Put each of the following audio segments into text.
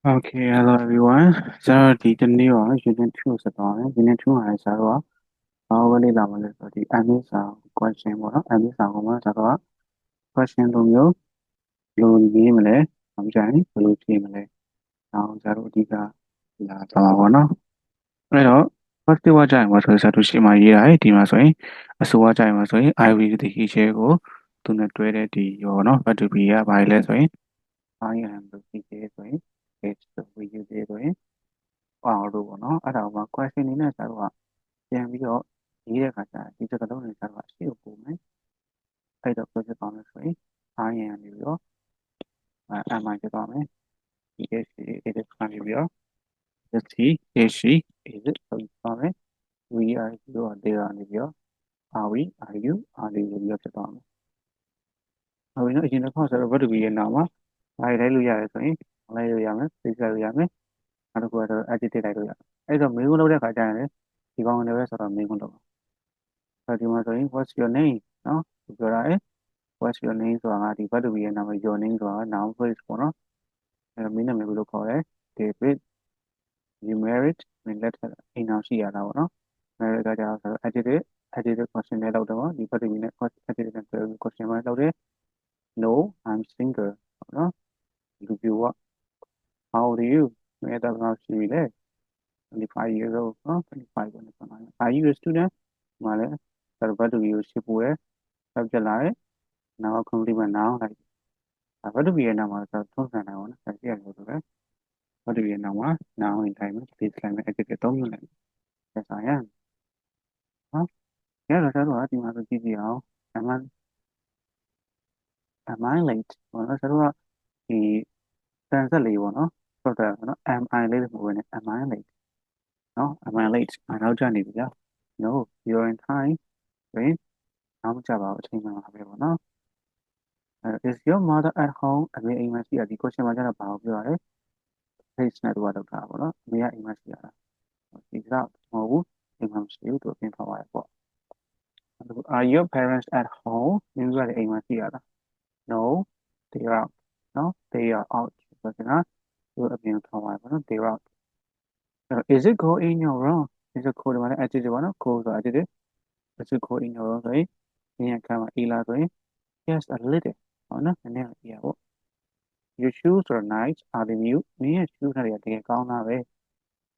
Okay, hello everyone. So the new unit two is on. Unit two है सारा वाले लावले तो the answer question बोला answer को मैं सारा question तो म्यो लो ये मिले हम जाने लो ये मिले ना सारा दी का ला तो वालाအဲ့တော့ first ဝါကြိုင်မှာဆိုစားသူရှိမှရေးတာဒီမှာဆိုရင်အစိုးရကြိုင်မှာဆိုရင် IV တတိရှဲကိုသူနဲ့တွဲတဲ့ဒီရောเนาะ B2B ကဘာလဲဆိုရင် I am လို့ဒီရှဲဆိုရင် H လို့ V ဆိုရင်အောင်လို့ပေါ့နော်အဲ့ဒါက question နေနဲ့ဆရာတို့ကပြန်ပြီးတော့ရေးတဲ့အခါကျဒီစကားလုံးတွေဆရာတို့ကအရှိကိုပုံမယ်အဲ့တော့ project ကောင်းလို့ဆိုရင် I am နေပြီးတော့MI ဖြစ်သွားမယ်ဒီ H it is ကနေပြီးတော့ let's see is she is it ဆိုပြီးသွားမယ် we are you are they are နေပြီးတော့ are we are you are they လို့ပြောဖြစ်သွားမယ်ဟုတ်ပြီနော်အရင်တစ်ခါဆိုတော့ verb ရဲ့နာမှာဘာတွေလိုက်လို့ရတယ်ဆိုရင်လိုက်လို့ရမယ် place လိုက်လို့ရမယ်နောက်တစ်ခုကတော့ adjective လိုက်လို့ရတယ်အဲ့တော့ main ကိုလုပ်တဲ့အခါကျရင်လေဒီကောင်တွေပဲဆိုတော့ main ကိုလုပ်ပါဒီမှာဆိုရင် what's your name နော်ပြောတာလေ what's your name ဆိုတာကဒီ verb ရဲ့နာမည် your name ဆိုတာက noun phrase ပေါ့နော်အဲ့တော့မင်းနာမည်ဘယ်လိုခေါ်လဲ David you married မင်းလက်ထပ်အိမ်အောင်ရှိရတာပေါ့နော် married ကကြတော့ဆိုတော့ adjective question နဲ့လောက်တော့ဒီ verb နဲ့ adjective နဲ့ question နဲ့လောက်တယ် no I'm single ပေါ့နော်လူပြိုက how old are you မင်းတော့ဘယ်လောက်ရှိပြီလဲ25 years old နော်25ပေါ့နော် are you a student မှာလဲဆိုတော့ verb ကိုရှင်းပို့ရဲ subject လာတယ် now complement noun လိုက်ဘာတူရဲ့နာမှာဆိုသုံးဆန်တာပေါ့နော်ဆက်ပြရလို့ဆိုပဲဘာတူရဲ့နာမှာ noun ဝင်တိုင်းမှာ place လိုက်မယ် adjective သုံးမျိုးလိုက်ဆက်ဆိုင်ရနော်ရတော့ဆက်တော့ဒီမှာဆိုကြည့်ကြည့်အောင် am I am I late ပေါ့နော်ဆက်တော့ဒီစံဆက်လေးပေါ့နော်ဟုတ်တယ်နော် am I late မဟုတ်ဘဲနဲ့ am I late နော် am I late နောက်ကျနေပြီလား no you're in time ဆိုရင်နောက်မကျပါဘူးအချိန်မှန်ပါပဲပေါ့နော်is your mother at home အမေအိမ်မှာရှိရဒီ question မှာကျတော့ဘာကိုပြောရလဲ place နဲ့တော့လောက်တာပေါ့နော်အမေကအိမ်မှာရှိရတာဒီကတော့မဟုတ်ဘူးအိမ်မှာမရှိဘူးသူအပြင်ထွက်သွားရပေါ့ Are your parents at home မင်းတို့ကလည်းအိမ်မှာရှိရတာ No they are out နော် they are out ဆိုတော့သူအပြင်ထွက်သွားရပေါ့နော် they are out is it cold in your room is it cold မှာလည်း adjective ပေါ့နော် cold ဆို adjective is it cold in your room ဆိုရင်ဒီအခါမှာအေးလာဆိုရင် yes a little ဟုတ်နော်နည်းနည်းအေးရပေါ့ your shoes are nice are they new မင်းရဲ့ shoes တွေကတကယ်ကောင်းတာပဲ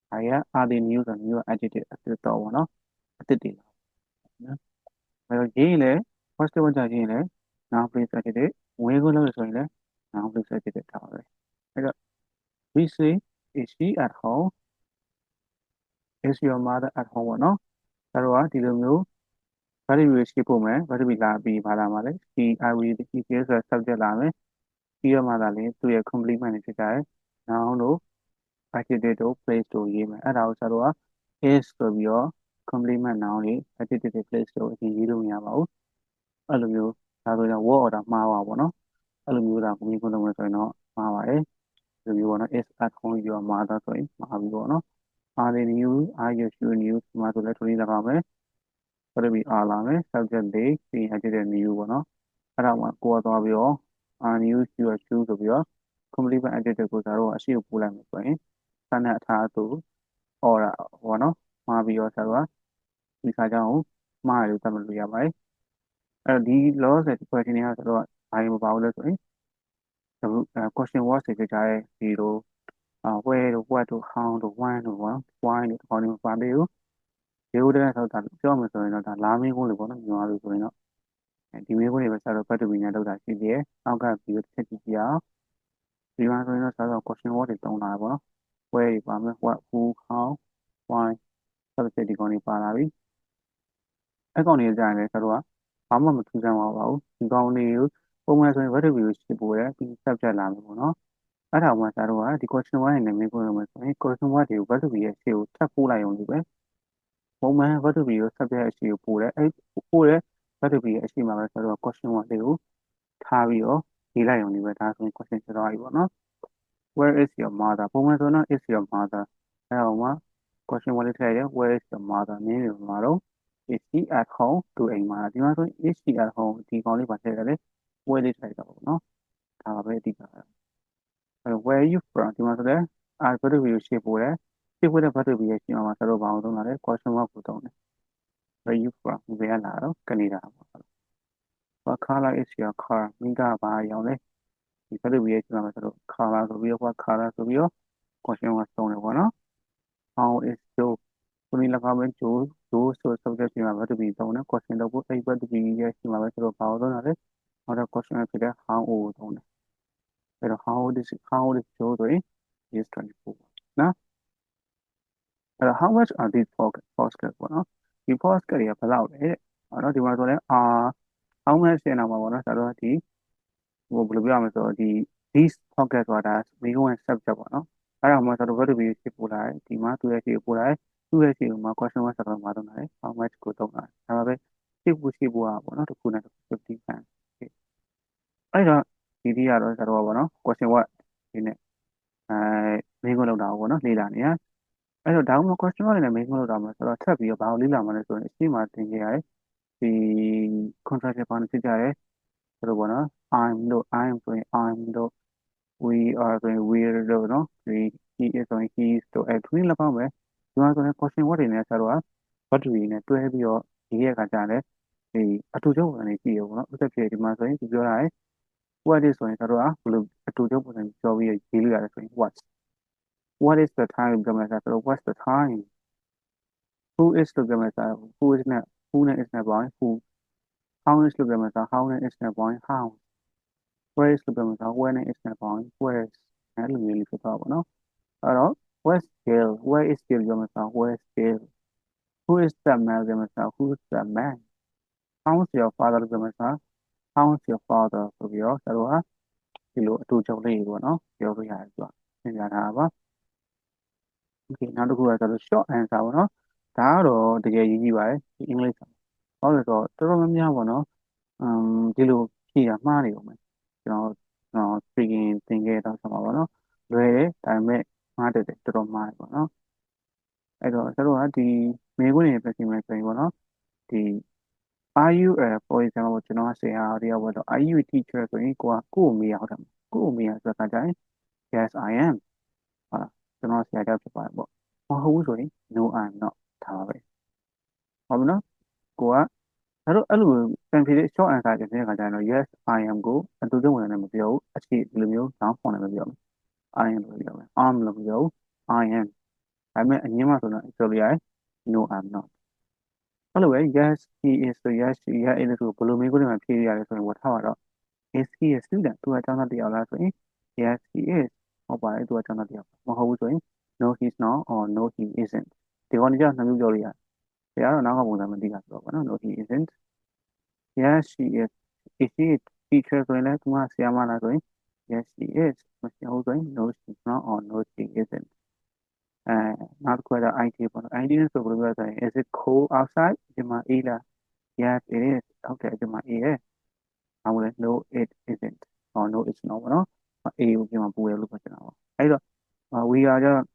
ဒါရ are they new ဆိုတော့ new adjective အသစ်တော့ပေါ့နော်အသစ်တွေလားနော်အဲ့တော့ရေးရင်လည်း first one ကြရေးရင်လည်း noun place adjective ဝင်ခွင့်လုပ်ရဆိုရင်လည်း noun place adjective ထားပါပဲအဲ့တော့ we say is she at home is your mother at home ပေါ့နော်အဲ့တော့ဒီလိုမျိုးဘာတွေရွေးရှိဖို့မယ်ဘာတွေလာပြီးဘာလာမှာလဲ she I will the is ဆို subject လာမယ်ပြီးတော့မှသာလေသူရဲ့ complement တွေဖြစ်ကြတယ် noun တို့ adjective တို့ place တို့ရေးမယ်အဲ့ဒါကိုဆရာတို့က is ဆိုပြီးတော့ complement noun တွေ adjective တွေ place တို့အရင်ရေးလို့မရပါဘူးအဲ့လိုမျိုးဒါဆိုရင် word order မှားပါပေါ့နော်အဲ့လိုမျိုးဒါကိုမြင်ခွင့်လုပ်မယ်ဆိုရင်တော့မှားပါတယ်ဒီလိုမျိုးပေါ့နော် is at home your mother ဆိုရင်မှားပြီပေါ့နော် are they new are you sure new ဒီမှာဆိုလဲထိုနည်း၎င်းပဲဆိုတော့ပြီး are လာမယ် subject တွေပြီး adjective new ပေါ့နော်အဲ့ဒါမှကိုယ်ကသွားပြီးတော့ are new sure true ဆိုပြီးတော့ complement adjective ကိုဒါတော့အရှိကိုပို့လိုက်မယ်ဆိုရင်စာနဲ့အထားသူ order ပေါ့နော်မှားပြီးတော့ဆရာတို့ကဒီခါကျအောင်မှားတယ်လို့သတ်မှတ်လို့ရပါတယ်အဲ့တော့ဒီ law ဆိုတဲ့ question တွေကဆိုတော့ဘာမှမပါဘူးလဲဆိုရင် question word တွေကြတဲ့ဒီလိုwhere တို့ what တို့ how တို့ when တို့ပေါ့နော် why တို့ဒီကောင်တွေမပါသေးဘူးဒီလိုတဲ့ဆိုတော့ဒါပြောမယ်ဆိုရင်တော့ဒါလားမင်းကုန်းလို့ပေါ့နော်ညီမတို့ဆိုရင်တော့ဒီမင်းကုန်းတွေပဲဆက်တော့ ပတ်တူပြီးနဲ့လောက်တာရှိသေးတယ်နောက်ကပြီးတော့တစ်ချက်ကြည့်အောင်ဒီမှာဆိုရင်တော့ဆက်တော့ question word တွေတုံးလာတယ်ပေါ့နော် where တွေပါမယ် what who how why ဆက်တဲ့ဒီကောင်တွေပါလာပြီအဲ့ကောင်တွေကြာရင်လည်းဆက်တော့ဘာမှမထူးဆန်းပါဘူးဒီကောင်တွေကိုပုံမှန်ဆိုရင် what ကိုရှင်းပို့တယ်ပြီး subject လာမယ်ပေါ့နော်အဲ့ဒါမှဆရာတို့ကဒီ question 1နဲ့မင်းကိုရမယ်ဆိုရင် question 1တွေကို what ရဲ့ရှေ့ကိုထပ်ပို့လိုက်အောင်ဒီပဲပုံမှန် what ကို subject ရဲ့ရှေ့ကိုပို့တယ်အဲ့ပို့တဲ့ what ရဲ့အရှေ့မှာပဲဆရာတို့က question 1တွေကိုထားပြီးတော့ရေးလိုက်အောင်ဒီပဲဒါဆိုရင် question ဖြစ်သွားပြီပေါ့နော် where is your mother ပုံမှန်ဆိုတော့ is your mother အဲ့ဒါမှ question 1လေးထည့်ရတယ် where is your mother နင်းနေမှာတော့ is she at home သူအိမ်မှာဒီမှာဆို is she at home ဒီကောင်လေးပါထည့်ရတယ် where လေးထည့်ရတော့ပေါ့နော်ဒါပါပဲအဓိက where are you from ဒီမှာဆိုလည်း ဘတ်တူဘီကိုရှေ့ပို့တယ်ရှေ့ပို့တဲ့ဘတ်တူဘီရဲ့ရှေ့မှာကျွန်တော်ဘာအောင်သုံးလာလဲ question mark ကိုသုံးတယ် where you from ဘယ်ကလာတော့ကနေဒါပေါ့ what color is your car မိကဘာရောင်လဲဒီဘတ်တူဘီရဲ့ရှေ့မှာကျွန်တော် color ဆိုပြီးတော့ what color ဆိုပြီးတော့ question mark သုံးတယ်ပေါ့နော် how is Joe ကိုနေ၎င်းပဲ Joe ဆို subject ရှေ့မှာဘတ်တူဘီသုံးတယ် question တော့အဲ့ဘတ်တူဘီရဲ့ရှေ့မှာပဲကျွန်တော်ဘာအောင်သုံးလာလဲနောက်တော့ question ဖြစ်တဲ့ how ကိုသုံးတယ်အဲ့တော့ how old is Joe ဆိုရင် he is 24နော်အဲ့တော့ how much are these postcards ပေါ့နော်ဒီ postcard တွေကဘယ်လောက်လဲတဲ့အဲ့တော့ဒီမှာဆိုလဲhow much ရဲ့နောက်မှာပေါ့နော်ဒါတော့ဒီဘယ်လိုပြောရမလဲဆိုတော့ဒီ these pocket ဆိုတာမိကုန်းရဲ့ subject ပေါ့နော်အဲ့ဒါမှကျွန်တော် verb to be ဖြစ်ပို့လာတယ်ဒီမှာသူရဲ့ရှေ့ပို့လာတယ်သူ့ရဲ့ရှေ့မှာ question mark ဆက်တော့မှာတော့လာတယ် how much ကိုသုံးလာတယ်ဒါပါပဲရှေ့ပို့ပေါ့နော်တစ်ခုနဲ့တစ်ခု50 cent အဲ့တော့ဒီကတော့ကျွန်တော်ပေါ့နော် question what ဒီနဲ့မိကုန်းလောက်တာပေါ့နော်လေ့လာနေရအဲ့တော့ဒါမှမဟုတ် question mark နဲ့မိကုန်းလောက်တာမှာဆိုတော့ထပ်ပြီးတော့ဘာကိုလေ့လာမှာလဲဆိုရင်အရှင်းမှာသင်ခဲ့ရတယ်ဒီ contract ဘာနဲ့ဖြစ်ကြရဲဆိုတော့ပေါ့နော် I'm တို့ I'm ဆိုရင် I'm တို့ we are ဆိုရင် we're တို့နော်ဒီ he is ဆိုရင် he is တို့အဲ့ဒီလောက်ပါမယ်ဒီမှာဆိုရင် question what တွေနဲ့ဆက်တော့ what တွေနဲ့တွဲပြီးတော့ဒီရဲ့အခါကျတယ်ဒီအတူချုပ်ပုံစံတွေကြည့်ရပေါ့နော်ဥစ္စာဖြစ်ဒီမှာဆိုရင်ဒီပြောတာရယ် what is ဆိုရင်တို့ကဘယ်လိုအတူချုပ်ပုံစံပြောပြီးရေးလို့ရတယ်ဆိုရင် what is the time ပြောမယ်ဆိုတော့ what's the time who is လို့ပြောမယ်ဆိုတော့ who is နဲ့ who နဲ့ is နဲ့ပေါင်း who how is လို့ပြောမယ်ဆိုတော့ how နဲ့ is နဲ့ပေါင်း how where is လို့ပြောမယ်ဆိုတော့ where နဲ့ is နဲ့ပေါင်း where is အဲ့လိုမျိုးလေးဖြစ်သွားပါတော့အဲ့တော့ where's Bill where is Bill ပြောမယ်ဆိုတော့ where's Bill who is the man ပြောမယ်ဆိုတော့ who's the man how's your father ပြောမယ်ဆိုတော့ how's your father ဆိုပြီးတော့ကျွန်တော်ကဒီလိုအတူချုပ်လေးပေါ့နော်ပြောလို့ရတယ်ဆိုတော့သင်ကြားထားတာပါ okay နောက်တစ်ခုကကျွန်တော် short answer ပေါ့နော်ဒါကတော့တကယ်ရေးကြည့်ပါတယ်ဒီ English ဟုတ်လို့ဆိုတော့တော်တော်များများပေါ့နော်ဒီလိုဖြေတာမှားနေအောင်မယ်ကျွန်တော် speaking သင်ခဲ့တော့ဆိုမှာပေါ့နော်လွယ်တယ်ဒါပေမဲ့မှားတယ်တော်တော်မှားတယ်ပေါ့နော်အဲ့တော့ကျွန်တော်ကဒီမေခွန်းတွေပြင်မယ်ဆိုရင်ပေါ့နော်ဒီ are you for example ကျွန်တော်ကဆရာတရားပေါ့တော့ are you a teacher ဆိုရင်ကိုမေးရဟုတ်တယ်ကိုမေးရဆိုတော့ကြရင် yes I am ဟုတ်လားကျွန်တော်ဆရာကြောက်ဖြစ်ပါတယ်ပေါ့မဟုတ်ဘူးဆိုရင် no I'm not ဒါပါပဲဟုတ်ပြီနော်ကိုကအဲ့လိုပြန်ဖြေတဲ့ short answer တဲ့အခါကျရင်တော့ yes I am ကိုအတူတူဝင်နေမပြောဘူးအခြေဒီလိုမျိုး down form နဲ့မပြောဘူး I am လို့ပြောမယ် I'm လို့မပြောဘူး I am ဒါပေမဲ့အငင်းမှဆိုတော့ပြောလို့ရတယ် no I'm not အဲ့လိုပဲ yes he is ဆို yes she is အဲ့လိုဆိုဘယ်လိုမျိုးကိုယ်မှဖြေရတယ်ဆိုရင်ဝတ်ထားပါတော့ is he a student သူကကျောင်းသားတစ်ယောက်လားဆိုရင် yes he is ဟုတ်ပါတယ်သူကကျောင်းသားတစ်ယောက်မဟုတ်ဘူးဆိုရင် no he's not or no he isn't ဒီကောင်ကြောင့်နှစ်မျိုးပြောလို့ရတယ်ဒါကတော့နောက်ကပုံစံမသိတာဆိုတော့ဗောနော် no he isn't yes she is she a teacher ဆိုရင်လည်းသူကဆရာမလားဆိုရင် yes she is မရှိဘူးဆိုရင် no she's not or no she isn't နောက်တစ်ခုက IT ပေါ့နော် IT နဲ့ဆိုဘယ်လိုပြောဆိုရင် is it cold outside ဒီမှာအေးလား yes it is ဟုတ်တယ်ဒီမှာအေးရဲ့ဘာလို့လဲ no it isn't or no it's not ပေါ့နော်အေးကိုဒီမှာပူတယ်လို့ပြောချင်တာပေါ့အဲ့တော့ we are ကျတော့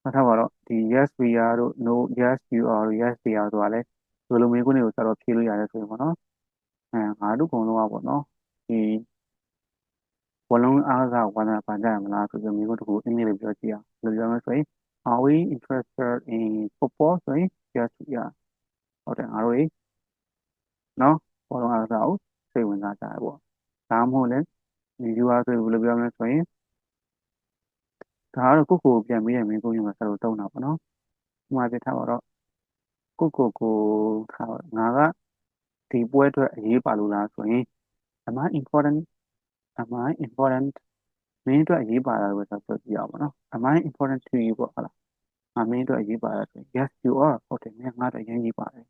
မှတ်ထားပါတော့ဒီ yes we are တို့ no yes you are တို့ yes they are ဆိုတာလဲဘယ်လိုမျိုးကိုနေကိုစတော့ဖြေလို့ရတယ်ဆိုရင်ပေါ့နော်ငါတို့ကုန်လုံးကပေါ့နော်ဒီဘလုံးအားကဝါနာပါကြရမလားဆိုပြီးမျိုးတစ်ခုအင်္ဂလိပ်ပြောကြည့်အောင်ဘယ်လိုပြောမလဲဆိုရင် are we interested in football ဆိုရင် yes we are ဟုတ်တယ်ငါတို့နော်ဘလုံးအားကကိုစိတ်ဝင်စားကြတယ်ပေါ့ဒါမှမဟုတ်လဲဒီ you are ဆိုဘယ်လိုပြောမလဲဆိုရင်ဒါကတော့ကိုပြန်ပြီးရမင်းကိုမျိုးမှာဆက်လို့တုံးတာပေါ့နော်ဥပမာပြထားပါတော့ကိုထားငါကဒီပွဲအတွက်အရေးပါလို့လားဆိုရင် am I important am I important မင်းအတွက်အရေးပါတာလို့ဆိုပြောကြည့်အောင်ပါနော် am I important to you ပေါ့ဟုတ်လားမင်းအတွက်အရေးပါတာဆိုရင် yes you are ဟုတ်တယ်မင်းငါ့အတွက်အရေးပါတယ်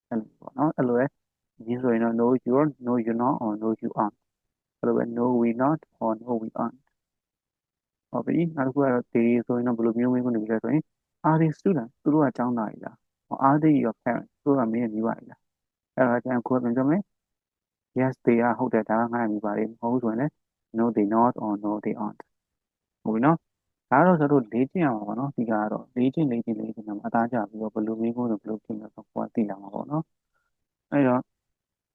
အဲ့လိုပေါ့နော်အဲ့လိုပဲဒီဆိုရင်တော့ no you're no you're not or no you aren't အဲ့လိုပဲ no we not or no we aren't ဟုတ်ပြီနောက်တစ်ခုကတော့ they ဆိုရင်တော့ဘယ်လိုမျိုးမင်းကိုနေပြီလဲဆိုရင် are they students သူတို့ကကျောင်းသားကြီးလား are they your parents သူတို့ကမင်းရဲ့မိဘကြီးလားအဲ့ဒါကျန်ကိုယ်ပြန်ပြောမယ် yes they are ဟုတ်တယ်ဒါကငါ့ရဲ့မိဘတွေမဟုတ်ဘူးဆိုရင်လည်း no they not or no they aren't ဟုတ်ပြီနော်ဒါတော့ကျွန်တော်လေ့ကျင့်ရမှာပေါ့နော်ဒီကတော့လေ့ကျင့်တော့အသားကျပြီးတော့ဘယ်လိုမျိုးကိုဘယ်လိုပြင်လဲဆိုတော့သိလာမှာပေါ့နော်အဲ့တော့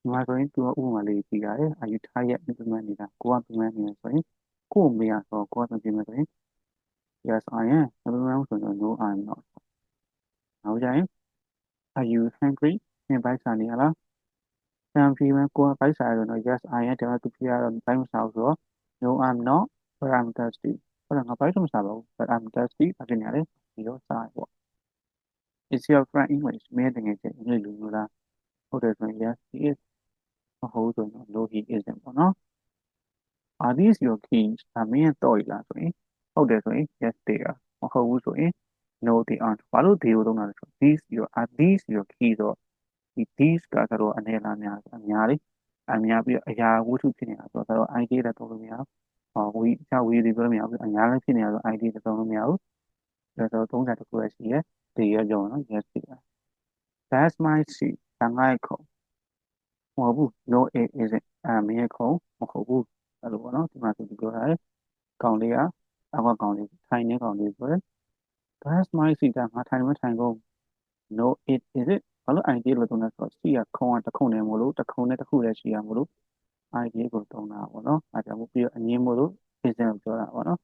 ဒီမှာဆိုရင်သူကဥပမာလေးကြည့်ရတယ် are you tired ပြန်နေတာကိုကပြန်နေဆိုရင် ကို့မေရဆိုကိုယ်ကပြင်မယ်ဆိုရင် yes I am ဘယ်လိုမှမဆိုတော့ no I'm not နောက်ကြရင် are you hungry သင်ပိုက်စားနေရလားတံဖြေမယ်ကိုယ်ကပိုက်စားရတော့ yes I am တယ်သူဖြေရတော့ဘိုက်မစားဘူးဆိုတော့ no I'm not but I'm thirsty ဟုတ်တယ်ငါဘိုက်တော့မစားပါဘူး but I'm thirsty ဘာဖြစ်နေရလဲဒီတော့စားပေါ့ is your friend English မင်းတကယ်ချင်းအင်္ဂလိပ်လူမျိုးလားဟုတ်တယ်ဆိုရင် yes he is မဟုတ်ဆိုရင် no he isn't ပေါ့နော် are these your keys ဒါမင်းရဲ့တော့ရလားဆိုရင်ဟုတ်တယ်ဆိုရင် yes they are မဟုတ်ဘူးဆိုရင် no they aren't ဘာလို့ they ကိုသုံးတာလဲဆိုတော့ these your keys တော့ဒီ these ကကတော့အနေလားများအများလေးအများပြီးအရာဝတ္ထုဖြစ်နေတာဆိုတော့ ID လည်းသုံးလို့မရဘူးဝီဒီပြောလို့မရဘူးအများလည်းဖြစ်နေတာဆို ID လည်းသုံးလို့မရဘူးဒါဆိုသုံးတာတစ်ခုပဲရှိရဲ they ရကြောင်းနော် yes they are that's my seat တန်ငါ့ခုံမဟုတ်ဘူး no it isn't မင်းရဲ့ခုံမဟုတ်ဘူးအဲ့လိုပေါ့နော်ဒီမှာသူပြောတာလေကောင်လေးကအောက်ကကောင်လေးထိုင်နေကောင်လေးပြောတယ် that's my seat ငါထိုင်မထိုင်ကုန် no it isn't ဘာလို့ ID လို့သုံးလဲဆိုတော့ seat ကခုံကတစ်ခုနဲ့မို့လို့တစ်ခုနဲ့တစ်ခုလည်းရှိရမို့လို့ ID ကိုသုံးတာပေါ့နော်အဲဒါကြောင့်ပြီးတော့အငင်းမို့လို့ isn't ကိုပြောတာပေါ့နော်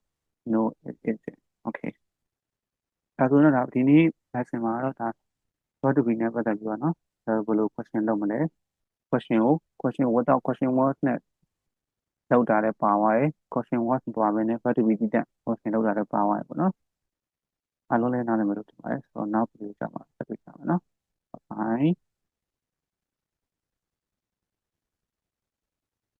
no it isn't okay ဒါဆိုတော့ဒါဒီနေ့ lesson မှာတော့ဒါ verb to be နဲ့ပတ်သက်ပြီးတော့နော်ဘယ်လို question လုပ်မလဲ question without question words နဲ့လောက်တာလည်းပါသွားတယ် question words မပါဘဲနဲ့ verb to be တည်တဲ့ question လောက်တာလည်းပါသွားတယ်ပေါ့နော်အားလုံးလည်းနားလည်မယ်လို့ထင်ပါတယ်ဆိုတော့နောက်ပြီးကြမှာဆက်တွေ့ကြမယ်နော် bye